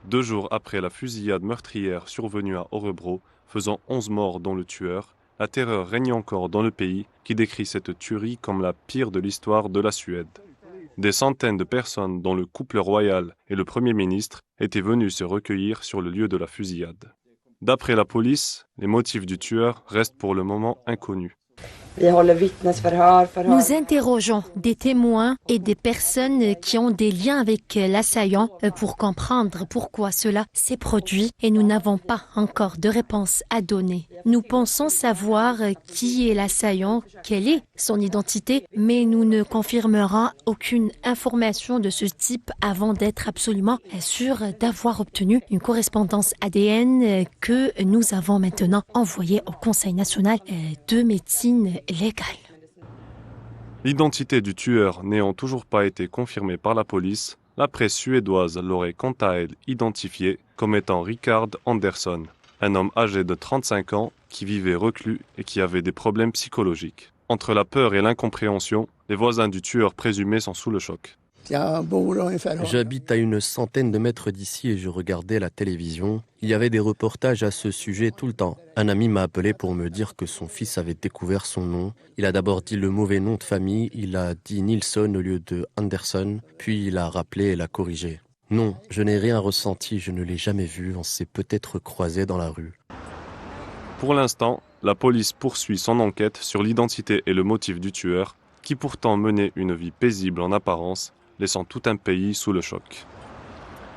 2 jours après la fusillade meurtrière survenue à Örebro, faisant 11 morts dont le tueur, la terreur règne encore dans le pays qui décrit cette tuerie comme la pire de l'histoire de la Suède. Des centaines de personnes, dont le couple royal et le Premier ministre, étaient venus se recueillir sur le lieu de la fusillade. D'après la police, les motifs du tueur restent pour le moment inconnus. Nous interrogeons des témoins et des personnes qui ont des liens avec l'assaillant pour comprendre pourquoi cela s'est produit et nous n'avons pas encore de réponse à donner. Nous pensons savoir qui est l'assaillant, quelle est son identité, mais nous ne confirmerons aucune information de ce type avant d'être absolument sûrs d'avoir obtenu une correspondance ADN que nous avons maintenant envoyée au Conseil national de médecine légale. L'identité du tueur n'ayant toujours pas été confirmée par la police, la presse suédoise l'aurait quant à elle identifié comme étant Rickard Andersson, un homme âgé de 35 ans qui vivait reclus et qui avait des problèmes psychologiques. Entre la peur et l'incompréhension, les voisins du tueur présumé sont sous le choc. J'habite à une centaine de mètres d'ici et je regardais la télévision. Il y avait des reportages à ce sujet tout le temps. Un ami m'a appelé pour me dire que son fils avait découvert son nom. Il a d'abord dit le mauvais nom de famille, il a dit Nilsson au lieu de Andersson, puis il a rappelé et l'a corrigé. Non, je n'ai rien ressenti, je ne l'ai jamais vu, on s'est peut-être croisés dans la rue. Pour l'instant, la police poursuit son enquête sur l'identité et le motif du tueur, qui pourtant menait une vie paisible en apparence, laissant tout un pays sous le choc.